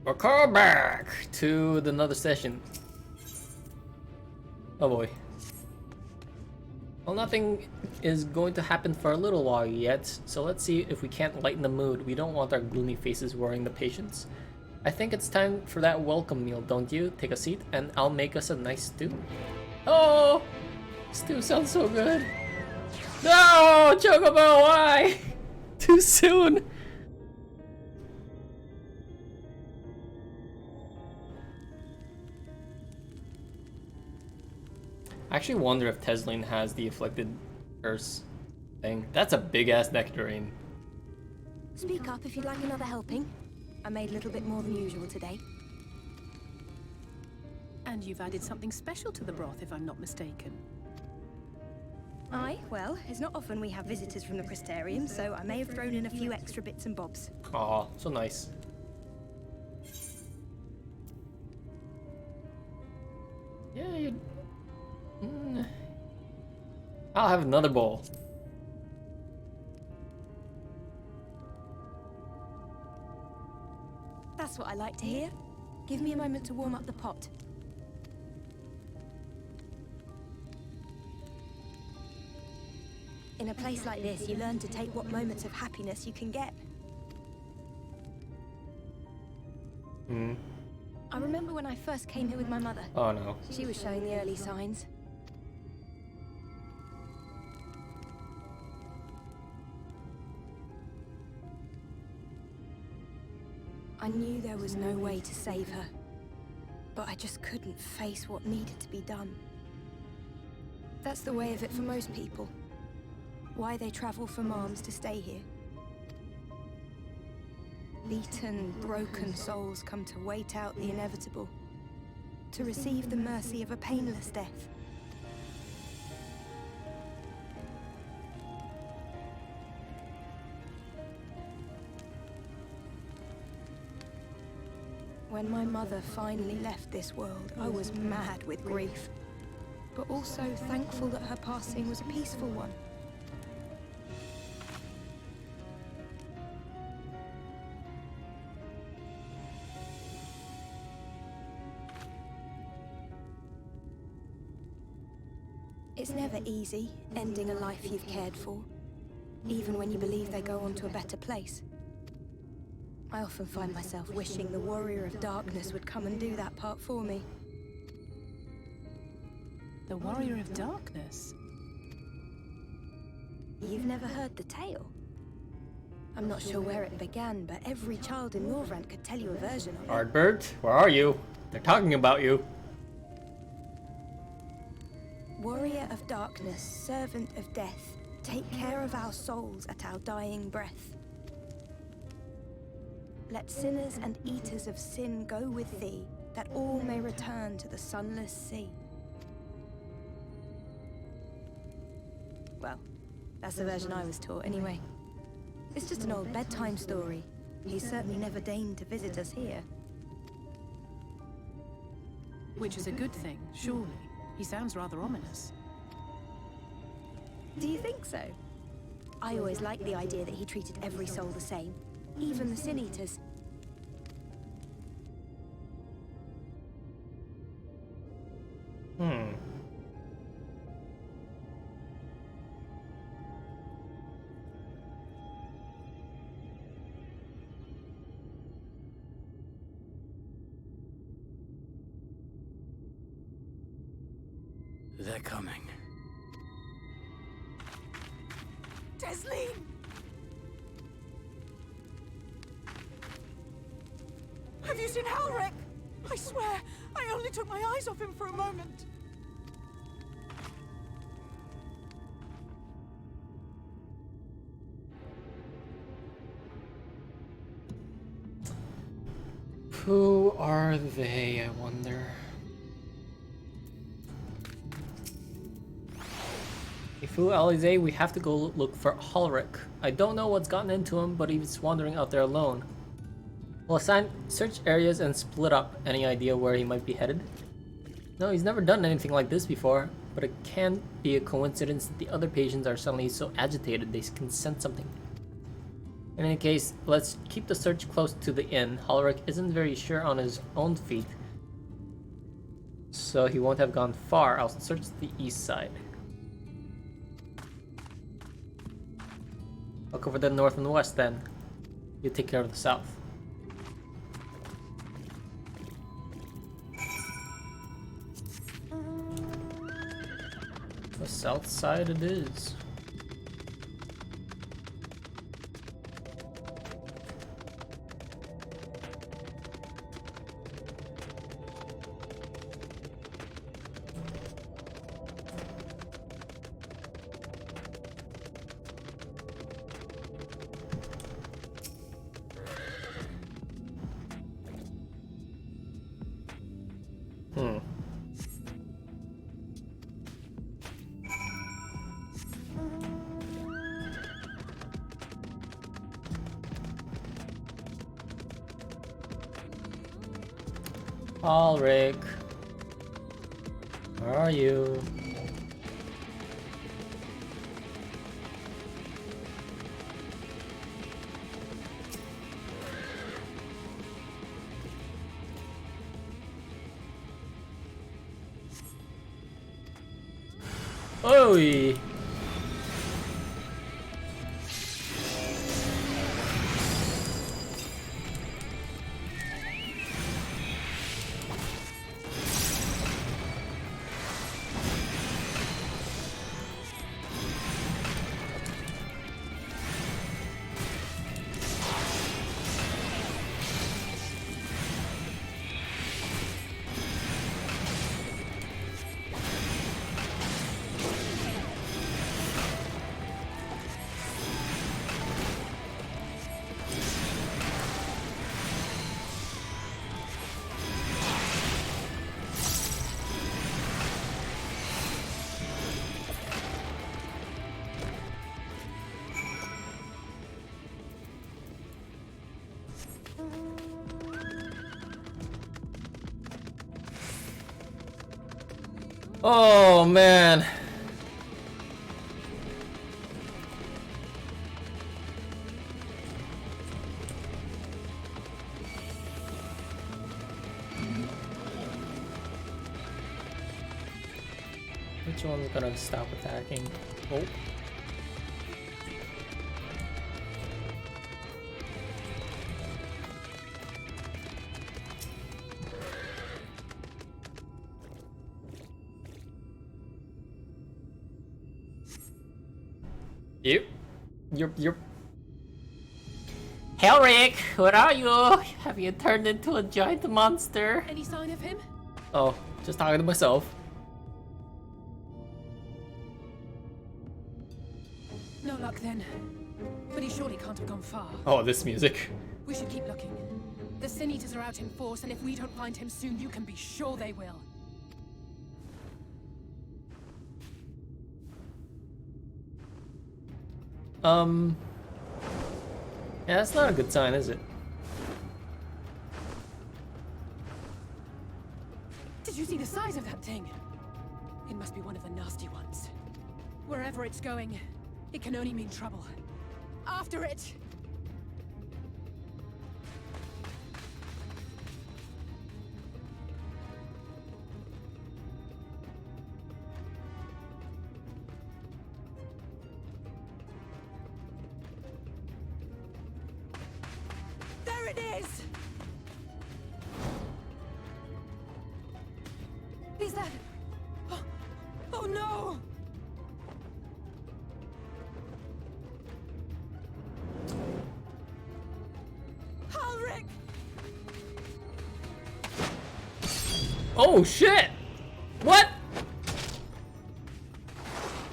Welcome back to another session. Oh boy. Well, nothing is going to happen for a little while yet, so let's see if we can't lighten the mood. We don't want our gloomy faces worrying the patients. I think it's time for that welcome meal, don't you? Take a seat and I'll make us a nice stew. Oh! Stew sounds so good. No! Chocobo, why? Too soon! I actually wonder if Tesline has the afflicted curse thing. That's a big ass nectarine. Speak up if you'd like another helping. I made a little bit more than usual today. And you've added something special to the broth, if I'm not mistaken. Aye, well, it's not often we have visitors from the Crystarium, so I may have thrown in a few extra bits and bobs. Aw, so nice. Yeah, you... I'll have another bowl. That's what I like to hear. Give me a moment to warm up the pot. In a place like this, you learn to take what moments of happiness you can get. I remember when I first came here with my mother. Oh no. She was showing the early signs. I knew there was no way to save her, but I just couldn't face what needed to be done. That's the way of it for most people. Why they travel from arms to stay here. Beaten, broken souls come to wait out the inevitable, to receive the mercy of a painless death. When my mother finally left this world, I was mad with grief, but also thankful that her passing was a peaceful one. It's never easy, ending a life you've cared for, even when you believe they go on to a better place. I often find myself wishing the Warrior of Darkness would come and do that part for me. The Warrior of Darkness? You've never heard the tale? I'm not sure where it began, but every child in Norvrant could tell you a version of it. Ardbert, where are you? They're talking about you. Warrior of Darkness, servant of death, take care of our souls at our dying breath. Let sinners and eaters of sin go with thee, that all may return to the sunless sea. Well, that's the version I was taught anyway. It's just an old bedtime story. He's certainly never deigned to visit us here. Which is a good thing, surely. He sounds rather ominous. Do you think so? I always liked the idea that he treated every soul the same, even the Sin Eaters. They're coming. Tesline! Have you seen Halric? I swear, I only took my eyes off him for a moment. Who are they, I wonder? Ifu Alize, we have to go look for Halric. I don't know what's gotten into him, but he's wandering out there alone. We'll assign search areas and split up. Any idea where he might be headed? No, he's never done anything like this before, but it can't be a coincidence that the other patients are suddenly so agitated they can sense something. In any case, let's keep the search close to the inn. Ulrich isn't very sure on his own feet, so he won't have gone far. I'll search the east side. I'll cover the north and west then. You take care of the south. The south side it is. Ulrich, where are you? Oi! Oh man. Which one's gonna stop attacking? Oh. You're Helric, where are you? Have you turned into a giant monster? Any sign of him? Oh, just talking to myself. No luck then. But he surely can't have gone far. Oh, this music. We should keep looking. The Sin Eaters are out in force, and if we don't find him soon, you can be sure they will. Yeah, that's not a good sign, is it? Did you see the size of that thing? It must be one of the nasty ones. Wherever it's going, it can only mean trouble. After it! There it is! Is that... Oh no! Ulrich! Oh shit! What?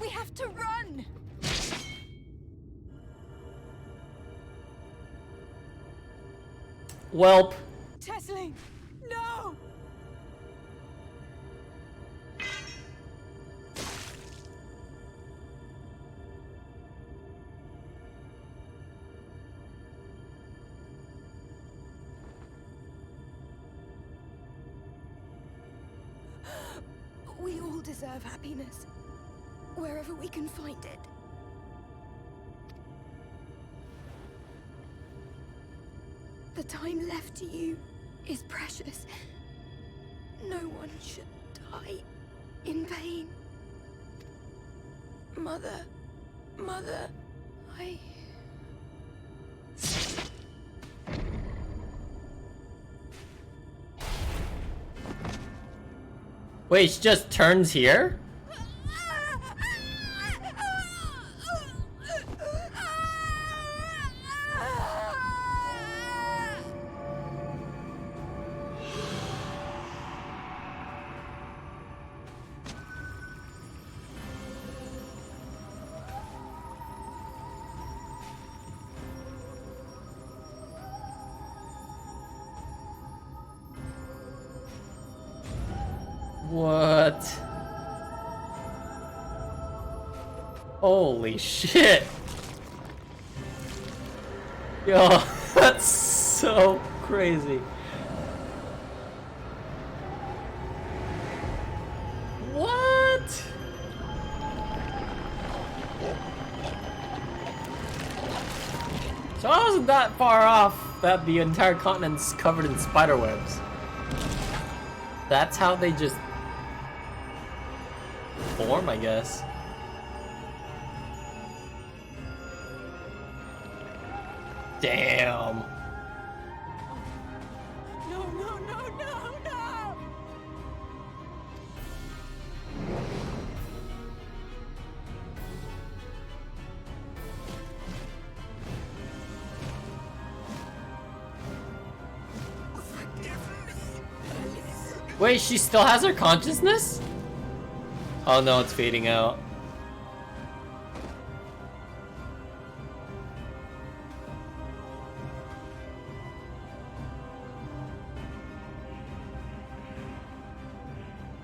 We have to run! Welp. Tesling! No! We all deserve happiness. Wherever we can find it. The time left to you is precious. No one should die in pain. Mother, I... Wait, she just turns here? What? Holy shit! Yo, that's so crazy. What? So I wasn't that far off that the entire continent's covered in spider webs. That's how they just form, I guess. Damn. No, no, no, no, no! Wait, she still has her consciousness? Oh no, it's fading out.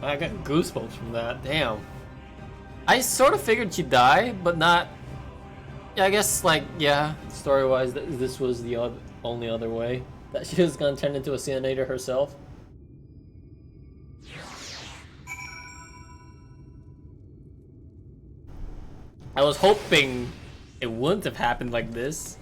I got goosebumps from that. Damn. I sort of figured she'd die, but not. Yeah, I guess like yeah, story-wise, this was the only other way that she was gonna turn into a Senator herself. I was hoping it wouldn't have happened like this.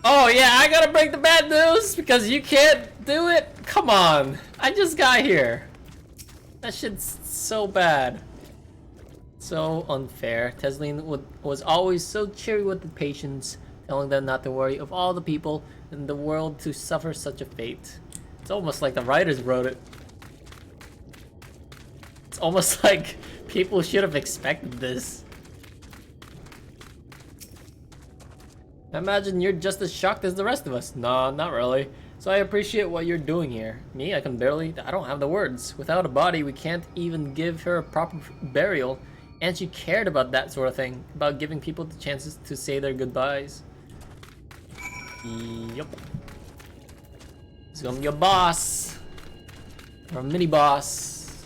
Oh yeah, I gotta break the bad news because you can't do it? Come on, I just got here. That shit's so bad. So unfair. Tesleen was always so cheery with the patients, telling them not to worry of all the people in the world to suffer such a fate. It's almost like the writers wrote it. It's almost like people should have expected this. I imagine you're just as shocked as the rest of us. No, not really. So I appreciate what you're doing here. Me, I don't have the words. Without a body, we can't even give her a proper burial. And she cared about that sort of thing, about giving people the chances to say their goodbyes. Yup. He's gonna be a boss. Or a mini boss.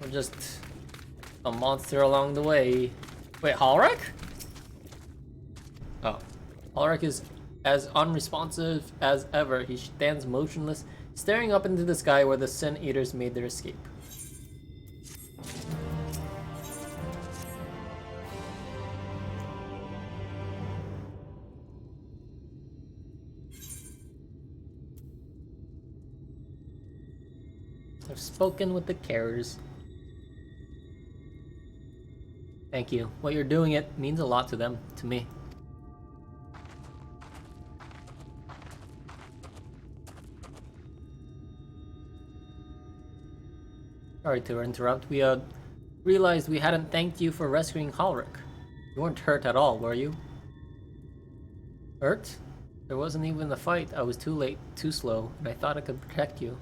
Or just a monster along the way. Wait, Halrek? Oh. Halrek is as unresponsive as ever. He stands motionless, staring up into the sky where the Sin Eaters made their escape. I've spoken with the carers. Thank you. What you're doing it means a lot to them, to me. Sorry to interrupt. We realized we hadn't thanked you for rescuing Halrek. You weren't hurt at all, were you? Hurt? There wasn't even a fight. I was too late, too slow, and I thought I could protect you.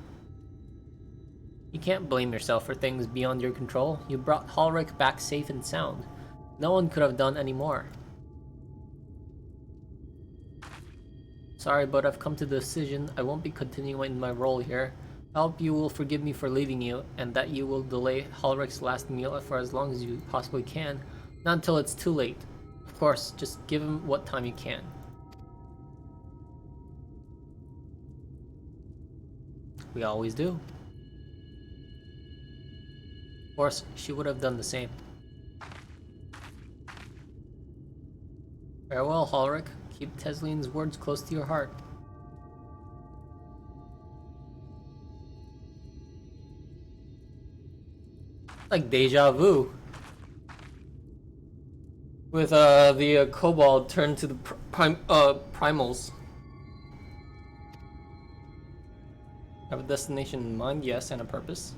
You can't blame yourself for things beyond your control. You brought Halrek back safe and sound. No one could have done any more. Sorry, but I've come to the decision I won't be continuing my role here. I hope you will forgive me for leaving you, and that you will delay Halrek's last meal for as long as you possibly can. Not until it's too late. Of course, just give him what time you can. We always do. Of course, she would have done the same. Farewell, Ulrich. Keep Teslin's words close to your heart. Like deja vu. With the kobold turned to the primals. Have a destination in mind, yes, and a purpose.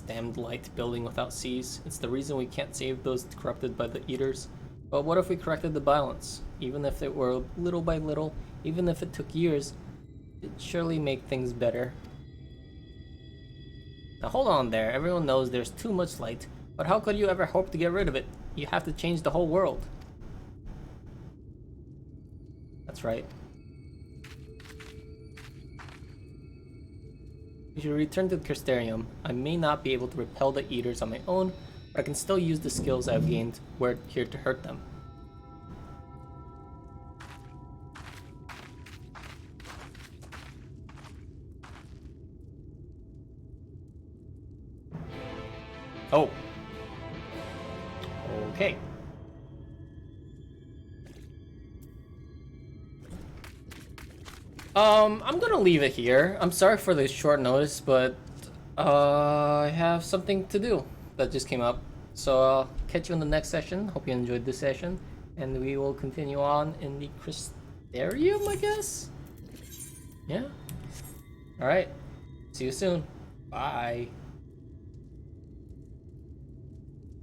Damned light building without seas. It's the reason we can't save those corrupted by the eaters. But what if we corrected the balance? Even if it were little by little, even if it took years, it'd surely make things better. Now hold on there, everyone knows there's too much light, but how could you ever hope to get rid of it? You have to change the whole world. That's right. We should return to the Crystarium. I may not be able to repel the eaters on my own, but I can still use the skills I've gained here to hurt them. Oh. Okay. I'm gonna leave it here. I'm sorry for the short notice, but I have something to do that just came up. So I'll catch you in the next session. Hope you enjoyed this session, and we will continue on in the Crystarium, I guess? Yeah? Alright. See you soon. Bye.